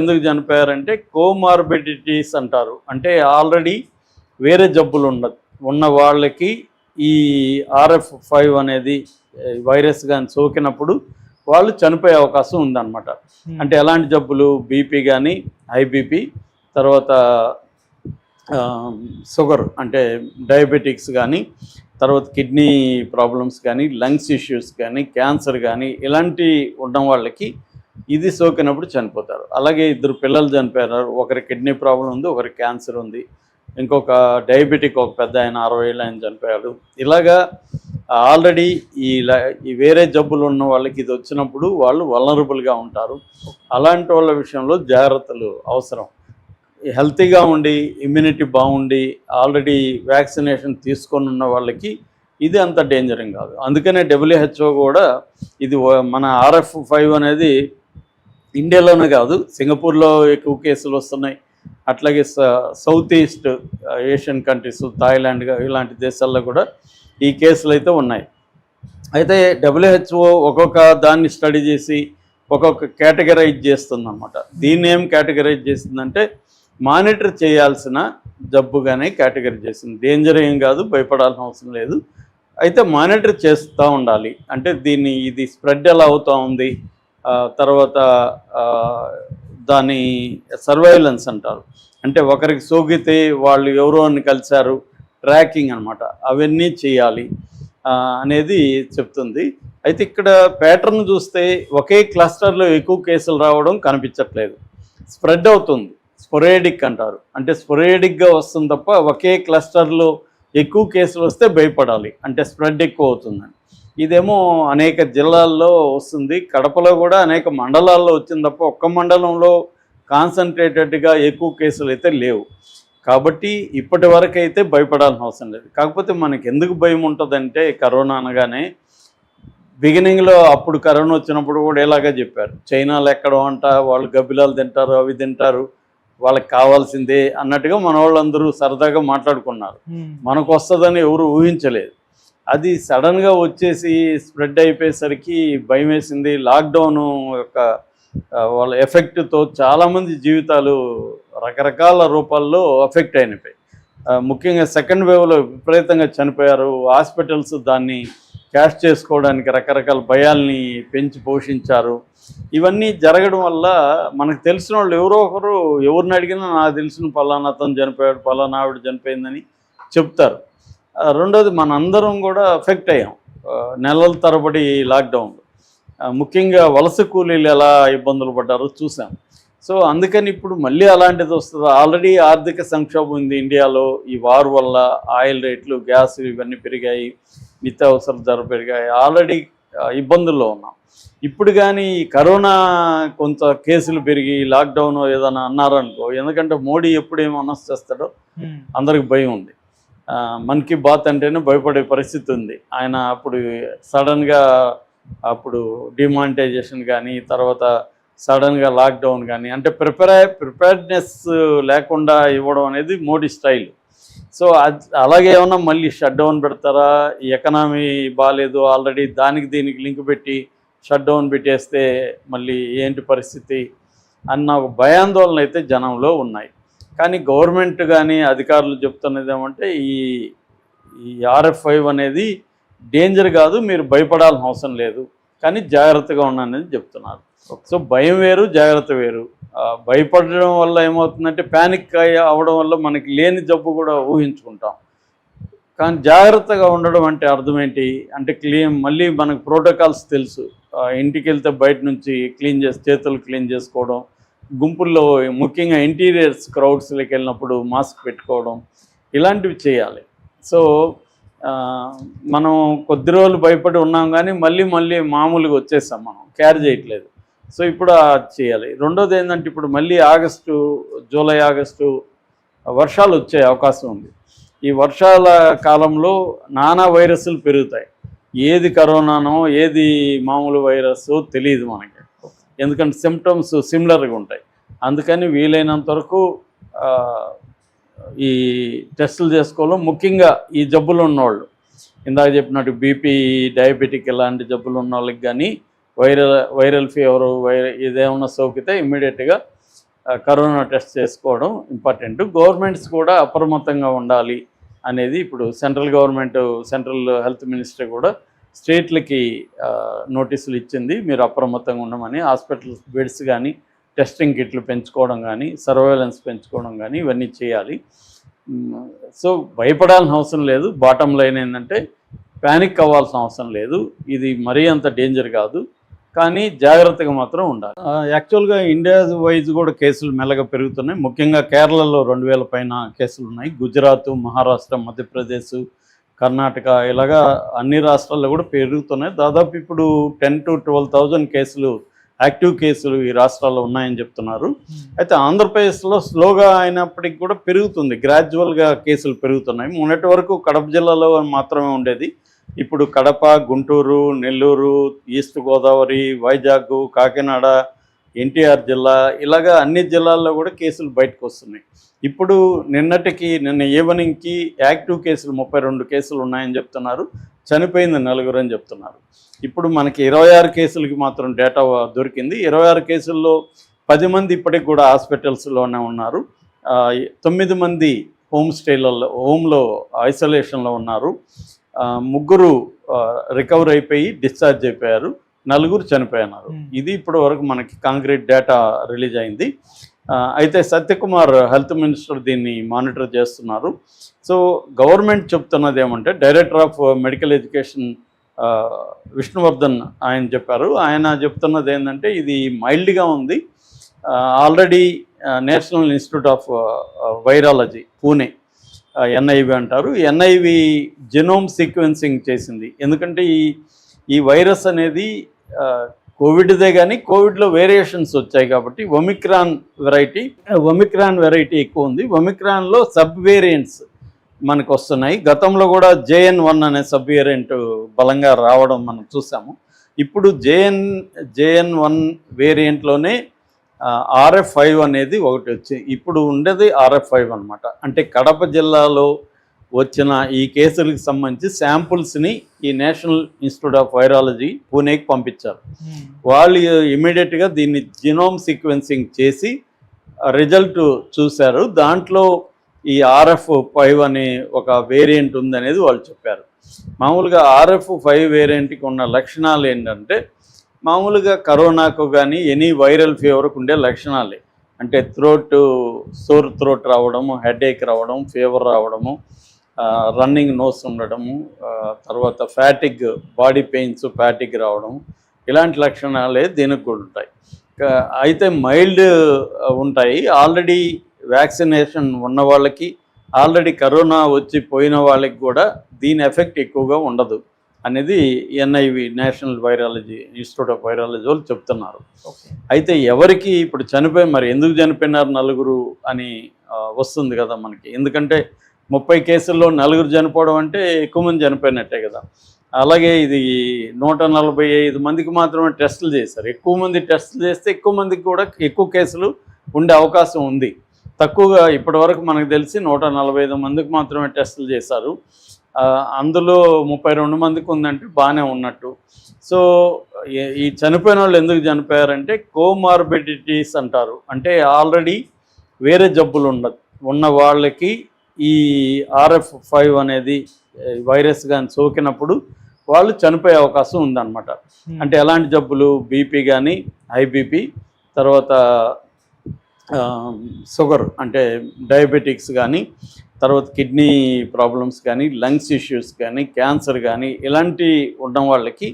ఎందుకు చనిపోయారంటే కోమార్బిడిటీస్ అంటారు. అంటే ఆల్రెడీ వేరే జబ్బులు ఉన్న వాళ్ళకి ఈ RF5 అనేది వైరస్ కానీ సోకినప్పుడు వాళ్ళు చనిపోయే అవకాశం ఉందన్నమాట. అంటే ఎలాంటి జబ్బులు? బీపీ కానీ, హై బీపీ, తర్వాత షుగర్ అంటే డయాబెటిక్స్ కానీ, తర్వాత కిడ్నీ ప్రాబ్లమ్స్ కానీ, లంగ్స్ ఇష్యూస్ కానీ, క్యాన్సర్ కానీ ఇలాంటి ఉన్న వాళ్ళకి ఇది సోకినప్పుడు చనిపోతారు. అలాగే 2 పిల్లలు చనిపోయారు. ఒకరి కిడ్నీ ప్రాబ్లం ఉంది, ఒకరికి క్యాన్సర్ ఉంది, ఇంకొక డయాబెటిక్ ఒక పెద్ద ఆయన 60 ఏళ్ళ ఆయన చనిపోయాడు. ఇలాగా ఆల్రెడీ ఈ వేరే జబ్బులు ఉన్న వాళ్ళకి ఇది వచ్చినప్పుడు వాళ్ళు వల్నరబుల్గా ఉంటారు. అలాంటి వాళ్ళ విషయంలో జాగ్రత్తలు అవసరం. హెల్తీగా ఉండి ఇమ్యూనిటీ బాగుండి ఆల్రెడీ వ్యాక్సినేషన్ తీసుకొని ఉన్న వాళ్ళకి ఇది అంత డేంజర్ కాదు. అందుకనే WHO కూడా ఇది మన RF5 అనేది ఇండియాలోనే కాదు, సింగపూర్లో ఎక్కువ కేసులు వస్తున్నాయి. అట్లాగే south east Asian countries, Thailand ఇలాంటి దేశాల్లో కూడా ఈ కేసులు అయితే ఉన్నాయి. అయితే WHO ఒక్కొక్క దాన్ని స్టడీ చేసి ఒక్కొక్క కేటగరైజ్ చేస్తుందన్నమాట. దీన్ని ఏం కేటగరైజ్ చేసిందంటే మానిటర్ చేయాల్సిన జబ్బుగానే కేటగరీ చేసింది. డేంజర్ ఏం కాదు, భయపడాల్సిన అవసరం లేదు. అయితే మానిటర్ చేస్తూ ఉండాలి. అంటే ఇది స్ప్రెడ్ ఎలా అవుతూ ఉంది, తర్వాత దాని సర్వైలెన్స్ అంటారు. అంటే ఒకరికి సోకితే వాళ్ళు ఎవరో అని కలిశారు, ట్రాకింగ్ అనమాట, అవన్నీ చేయాలి అనేది చెప్తుంది. అయితే ఇక్కడ ప్యాటర్న్ చూస్తే ఒకే క్లస్టర్లో ఎక్కువ కేసులు రావడం కనిపించట్లేదు, స్ప్రెడ్ అవుతుంది. స్పొరేడిక్ అంటారు. అంటే స్పొరేడిక్గా వస్తుంది తప్ప ఒకే క్లస్టర్లో ఎక్కువ కేసులు వస్తే భయపడాలి, అంటే స్ప్రెడ్ ఎక్కువ అవుతుందని. ఇదేమో అనేక జిల్లాల్లో వస్తుంది. కడపలో కూడా అనేక మండలాల్లో వచ్చింది తప్ప ఒక్క మండలంలో కాన్సన్ట్రేటెడ్గా ఎక్కువ కేసులు అయితే లేవు. కాబట్టి ఇప్పటి వరకు అయితే భయపడాల్సిన అవసరం లేదు. కాకపోతే మనకి ఎందుకు భయం ఉంటుందంటే, కరోనా అనగానే బిగినింగ్లో అప్పుడు కరోనా వచ్చినప్పుడు కూడా ఇలాగే చెప్పారు, చైనాలో ఎక్కడో అంట వాళ్ళు గబ్బిలాలు తింటారు, అవి తింటారు, వాళ్ళకి కావాల్సిందే అన్నట్టుగా మన వాళ్ళందరూ సరదాగా మాట్లాడుకున్నారు. మనకు వస్తుందని ఎవరు ఊహించలేదు. అది సడన్గా వచ్చేసి స్ప్రెడ్ అయిపోయేసరికి భయం వేసింది. లాక్డౌన్ యొక్క వాళ్ళ ఎఫెక్ట్తో చాలామంది జీవితాలు రకరకాల రూపాల్లో ఎఫెక్ట్ అయినవి. ముఖ్యంగా సెకండ్ వేవ్లో విపరీతంగా చనిపోయారు. హాస్పిటల్స్ దాన్ని క్యాష్ చేసుకోవడానికి రకరకాల భయాల్ని పెంచి పోషించారు. ఇవన్నీ జరగడం వల్ల మనకు తెలిసిన వాళ్ళు ఎవరో ఒకరు ఎవరిని అడిగినా నాకు తెలిసిన పలానా అతను చనిపోయాడు, పలానా ఆవిడ చనిపోయిందని చెప్తారు. రెండోది మనందరం కూడా ఎఫెక్ట్ అయ్యాం నెలల తరబడి లాక్డౌన్. ముఖ్యంగా వలస కూలీలు ఎలా ఇబ్బందులు పడ్డారో చూసాం. సో అందుకని ఇప్పుడు మళ్ళీ అలాంటిది వస్తుంది. ఆల్రెడీ ఆర్థిక సంక్షోభం ఉంది ఇండియాలో. ఈ వార్ వల్ల ఆయిల్ రేట్లు, గ్యాస్ ఇవన్నీ పెరిగాయి, నిత్యావసర ధర పెరిగాయి, ఆల్రెడీ ఇబ్బందుల్లో ఉన్నాం. ఇప్పుడు కానీ కరోనా కొంత కేసులు పెరిగి లాక్డౌన్ ఏదైనా అన్నారనుకో, ఎందుకంటే మోడీ ఎప్పుడు ఏమి అనౌన్స్ చేస్తాడో అందరికి భయం ఉంది. మన్ కీ బాత్ అంటేనే భయపడే పరిస్థితి ఉంది. ఆయన అప్పుడు సడన్గా అప్పుడు డిమానిటైజేషన్ కానీ, తర్వాత సడన్గా లాక్డౌన్ కానీ, అంటే ప్రిపేర్డ్నెస్ లేకుండా ఇవ్వడం అనేది మోడీ స్టైల్. సో అలాగే ఏమన్నా మళ్ళీ షట్ డౌన్ పెడతారా, ఈ ఎకనామీ బాగాలేదు ఆల్రెడీ, దీనికి లింక్ పెట్టి షట్ డౌన్ పెట్టేస్తే మళ్ళీ ఏంటి పరిస్థితి అన్న ఒక భయాందోళన అయితే జనంలో ఉన్నాయి. కానీ గవర్నమెంట్ కానీ అధికారులు చెప్తున్నది ఏమంటే ఈ RF5 అనేది డేంజర్ కాదు, మీరు భయపడాల్సిన అవసరం లేదు, కానీ జాగ్రత్తగా ఉండనేది చెప్తున్నారు. సో భయం వేరు, జాగ్రత్త వేరు. భయపడడం వల్ల ఏమవుతుందంటే ప్యానిక్ అవ్వడం వల్ల మనకి లేని జబ్బు కూడా ఊహించుకుంటాం. కానీ జాగ్రత్తగా ఉండడం అంటే అర్థం ఏంటి అంటే, మళ్ళీ మనకు ప్రోటోకాల్స్ తెలుసు. ఇంటికి వెళ్తే బయట నుంచి చేతులు క్లీన్ చేసుకోవడం, గుంపుల్లో ముఖ్యంగా ఇంటీరియర్స్ క్రౌడ్స్లోకి వెళ్ళినప్పుడు మాస్క్ పెట్టుకోవడం, ఇలాంటివి చేయాలి. సో మనం కొద్ది రోజులు భయపడి ఉన్నాం కానీ మళ్ళీ మామూలుగా వచ్చేసాం, మనం కేర్ చేయట్లేదు. సో ఇప్పుడు చేయాలి. రెండోది ఏంటంటే, ఇప్పుడు మళ్ళీ జూలై ఆగస్టు వర్షాలు వచ్చే అవకాశం ఉంది. ఈ వర్షాల కాలంలో నానా వైరస్లు పెరుగుతాయి. ఏది కరోనానో ఏది మామూలు వైరస్ తెలియదు మనకి, ఎందుకంటే సిమ్టమ్స్ సిమిలర్గా ఉంటాయి. అందుకని వీలైనంత వరకు ఈ టెస్టులు చేసుకోవడం, ముఖ్యంగా ఈ జబ్బులు ఉన్నవాళ్ళు, ఇందాక చెప్పినట్టు బీపీ, డయాబెటిక్ ఇలాంటి జబ్బులు ఉన్న వాళ్ళకి కానీ వైరల్ ఫీవరు ఇదేమన్నా సోకితే ఇమ్మీడియట్గా కరోనా టెస్ట్ చేసుకోవడం ఇంపార్టెంట్. గవర్నమెంట్స్ కూడా అప్రమత్తంగా ఉండాలి అనేది ఇప్పుడు సెంట్రల్ హెల్త్ మినిస్టర్ కూడా స్టేట్లకి నోటీసులు ఇచ్చింది. మీరు అప్రమత్తంగా ఉండమని. హాస్పిటల్ బెడ్స్ కానీ, టెస్టింగ్ కిట్లు పెంచుకోవడం కానీ, సర్వేలెన్స్ పెంచుకోవడం కానీ ఇవన్నీ చేయాలి. సో భయపడాల్సిన అవసరం లేదు. బాటమ్ లైన్ ఏంటంటే ప్యానిక్ అవ్వాల్సిన అవసరం లేదు. ఇది మరీ అంత డేంజర్ కాదు, కానీ జాగ్రత్తగా మాత్రం ఉండాలి. యాక్చువల్గా ఇండియా వైజ్ కూడా కేసులు మెల్లగా పెరుగుతున్నాయి. ముఖ్యంగా కేరళలో 2000 పైన కేసులు ఉన్నాయి. గుజరాత్, మహారాష్ట్ర, మధ్యప్రదేశ్, కర్ణాటక ఇలాగా అన్ని రాష్ట్రాల్లో కూడా పెరుగుతున్నాయి. దాదాపు ఇప్పుడు 10,000 to 12,000 కేసులు, యాక్టివ్ కేసులు ఈ రాష్ట్రాల్లో ఉన్నాయని చెప్తున్నారు. అయితే ఆంధ్రప్రదేశ్లో స్లోగా అయినప్పటికీ కూడా పెరుగుతుంది, గ్రాడ్యువల్గా కేసులు పెరుగుతున్నాయి. మొన్నటి వరకు కడప జిల్లాలో మాత్రమే ఉండేది. ఇప్పుడు కడప, గుంటూరు, నెల్లూరు, ఈస్ట్ గోదావరి, వైజాగ్, కాకినాడ, ఎన్టీఆర్ జిల్లా ఇలాగా అన్ని జిల్లాల్లో కూడా కేసులు బయటకు వస్తున్నాయి. ఇప్పుడు నిన్న ఈవినింగ్కి యాక్టివ్ కేసులు 32 కేసులు ఉన్నాయని చెప్తున్నారు. చనిపోయింది 4 అని చెప్తున్నారు. ఇప్పుడు మనకి 26 కేసులకి మాత్రం డేటా దొరికింది. 26 కేసుల్లో 10 మంది ఇప్పటికి కూడా హాస్పిటల్స్లోనే ఉన్నారు. 9 మంది హోమ్లో ఐసోలేషన్లో ఉన్నారు. 3 రికవర్ అయిపోయి డిశ్చార్జ్ అయిపోయారు. 4 చనిపోయినారు. ఇది ఇప్పటి వరకు మనకి కాంక్రీట్ డేటా రిలీజ్ అయింది. అయితే సత్యకుమార్ హెల్త్ మినిస్టర్ దీన్ని మానిటర్ చేస్తున్నారు. సో గవర్నమెంట్ చెప్తున్నది ఏమంటే, director of medical education Vishnuvardhan ఆయన చెప్పారు. ఆయన చెప్తున్నది ఏంటంటే ఇది మైల్డ్గా ఉంది. Already national institute of virology Pune, NIV అంటారు, ఎన్ఐవి జెనోమ్ సీక్వెన్సింగ్ చేసింది. ఎందుకంటే ఈ వైరస్ అనేది కోవిడ్దే, కానీ కోవిడ్లో వేరియేషన్స్ వచ్చాయి కాబట్టి ఒమిక్రాన్ వెరైటీ ఎక్కువ ఉంది. ఒమిక్రాన్లో సబ్ వేరియంట్స్ మనకు వస్తున్నాయి. గతంలో కూడా JN.1 అనే సబ్ వేరియంట్ బలంగా రావడం మనం చూసాము. ఇప్పుడు JN.1 వేరియంట్లోనే RF5 అనేది ఒకటి వచ్చి ఇప్పుడు ఉండేది RF5 అనమాట. అంటే కడప జిల్లాలో వచ్చిన ఈ కేసులకు సంబంధించి శాంపుల్స్ని ఈ నేషనల్ ఇన్స్టిట్యూట్ ఆఫ్ వైరాలజీ పూణేకి పంపించారు. వాళ్ళు ఇమీడియట్గా దీన్ని జినోమ్ సీక్వెన్సింగ్ చేసి రిజల్ట్ చూశారు. దాంట్లో ఈ RF5 అనే ఒక వేరియంట్ ఉందనేది వాళ్ళు చెప్పారు. మామూలుగా RF5 వేరియంట్కి ఉన్న లక్షణాలు ఏంటంటే, మామూలుగా కరోనాకు కానీ ఎనీ వైరల్ ఫీవర్కు ఉండే లక్షణాలే. అంటే సోర్ థ్రోట్ రావడము, హెడేక్ రావడం, ఫీవర్ రావడము, రన్నింగ్ నోస్ ఉండడము, తర్వాత ఫ్యాటిగ్, బాడీ పెయిన్స్, ఫ్యాటిగ్ రావడం, ఇలాంటి లక్షణాలే దీనికి కూడా ఉంటాయి. అయితే మైల్డ్ ఉంటాయి. ఆల్రెడీ వ్యాక్సినేషన్ ఉన్న వాళ్ళకి, ఆల్రెడీ కరోనా వచ్చి పోయిన వాళ్ళకి కూడా దీని ఎఫెక్ట్ ఎక్కువగా ఉండదు అనేది NIV national virology institute of virology వాళ్ళు చెప్తున్నారు. అయితే ఎవరికి ఇప్పుడు మరి ఎందుకు చనిపోయినారు 4 అని వస్తుంది కదా మనకి. ఎందుకంటే 30 కేసుల్లో 4 చనిపోవడం అంటే ఎక్కువ మంది చనిపోయినట్టే కదా. అలాగే ఇది 145 మందికి మాత్రమే టెస్టులు చేశారు. ఎక్కువ మంది టెస్టులు చేస్తే ఎక్కువ మందికి కూడా ఎక్కువ కేసులు ఉండే అవకాశం ఉంది. తక్కువగా ఇప్పటివరకు మనకు తెలిసి 145 మందికి మాత్రమే టెస్టులు చేశారు. అందులో 32 మందికి ఉందంటే బాగానే ఉన్నట్టు. సో ఈ చనిపోయిన వాళ్ళు ఎందుకు చనిపోయారంటే కోమార్బిడిటీస్ అంటారు. అంటే ఆల్రెడీ వేరే జబ్బులు ఉన్న వాళ్ళకి ఈ RF5 అనేది వైరస్ కానీ సోకినప్పుడు వాళ్ళు చనిపోయే అవకాశం ఉందన్నమాట. అంటే ఎలాంటి జబ్బులు, బీపీ కానీ, హై బీపీ, తర్వాత షుగర్ అంటే డయాబెటిక్స్ కానీ, తర్వాత కిడ్నీ ప్రాబ్లమ్స్ కానీ, లంగ్స్ ఇష్యూస్ కానీ, క్యాన్సర్ కానీ ఇలాంటి ఉన్న వాళ్ళకి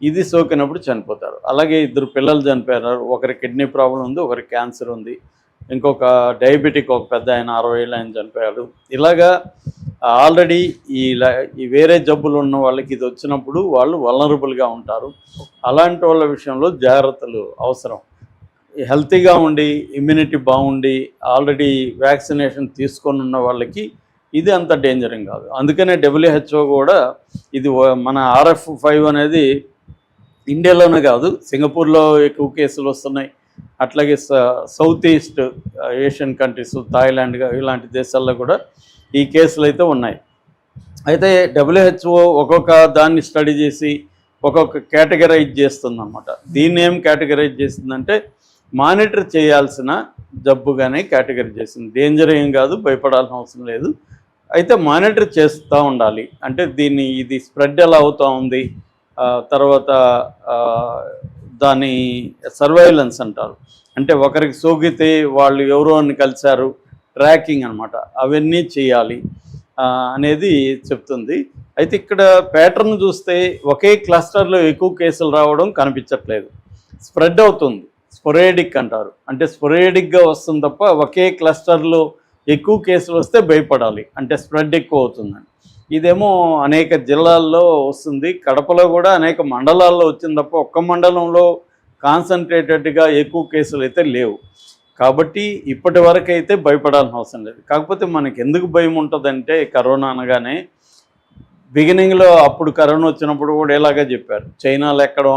ఇది సోకినప్పుడు చనిపోతారు. అలాగే 2 పిల్లలు చనిపోయారు. ఒకరి కిడ్నీ ప్రాబ్లం ఉంది, ఒకరికి క్యాన్సర్ ఉంది, ఇంకొక డయాబెటిక్ ఒక పెద్ద ఆయన 60 ఏళ్ళ ఆయన చనిపోయాడు. ఇలాగా ఆల్రెడీ ఈ వేరే జబ్బులు ఉన్న వాళ్ళకి ఇది వచ్చినప్పుడు వాళ్ళు వల్నరబుల్గా ఉంటారు. అలాంటి వాళ్ళ విషయంలో జాగ్రత్తలు అవసరం. హెల్తీగా ఉండి, ఇమ్యూనిటీ బాగుండి, ఆల్రెడీ వ్యాక్సినేషన్ తీసుకొని ఉన్న వాళ్ళకి ఇది అంత డేంజర్ కాదు. అందుకనే WHO కూడా ఇది మన RF5 అనేది ఇండియాలోనే కాదు, సింగపూర్లో ఎక్కువ కేసులు వస్తున్నాయి. అట్లాగే south east Asian countries, Thailand ఇలాంటి దేశాల్లో కూడా ఈ కేసులు అయితే ఉన్నాయి. అయితే WHO ఒక్కొక్క దాన్ని స్టడీ చేసి ఒక్కొక్క కేటగరైజ్ చేస్తుందన్నమాట. దీన్ని ఏం కేటగరైజ్ చేస్తుందంటే, మానిటర్ చేయాల్సిన జబ్బుగానే కేటగిరీ చేసింది. డేంజర్ ఏం కాదు, భయపడాల్సిన అవసరం లేదు. అయితే మానిటర్ చేస్తూ ఉండాలి. అంటే ఇది స్ప్రెడ్ ఎలా అవుతూ ఉంది, తర్వాత ఆ, దాని సర్వైలెన్స్ అంటారు. అంటే ఒకరికి సోకితే వాళ్ళు ఎవరో అని కలిశారు, ట్రాకింగ్ అనమాట, అవన్నీ చేయాలి అనేది చెప్తుంది. అయితే ఇక్కడ ప్యాటర్న్ చూస్తే ఒకే క్లస్టర్లో ఎక్కువ కేసులు రావడం కనిపించట్లేదు, స్ప్రెడ్ అవుతుంది. స్పొరేడిక్ అంటారు, అంటే స్పొరేడిక్గా వస్తుంది తప్ప ఒకే క్లస్టర్లో ఎక్కువ కేసులు వస్తే భయపడాలి, అంటే స్ప్రెడ్ ఎక్కువ అవుతుందని. ఇదేమో అనేక జిల్లాల్లో వస్తుంది, కడపలో కూడా అనేక మండలాల్లో వచ్చింది తప్ప ఒక్క మండలంలో కాన్సన్ట్రేటెడ్గా ఎక్కువ కేసులు అయితే లేవు. కాబట్టి ఇప్పటి వరకు అయితే భయపడాల్సిన అవసరం లేదు. కాకపోతే మనకి ఎందుకు భయం ఉంటుందంటే, కరోనా అనగానే బిగినింగ్లో అప్పుడు కరోనా వచ్చినప్పుడు కూడా ఇలాగే చెప్పారు, చైనాలో ఎక్కడో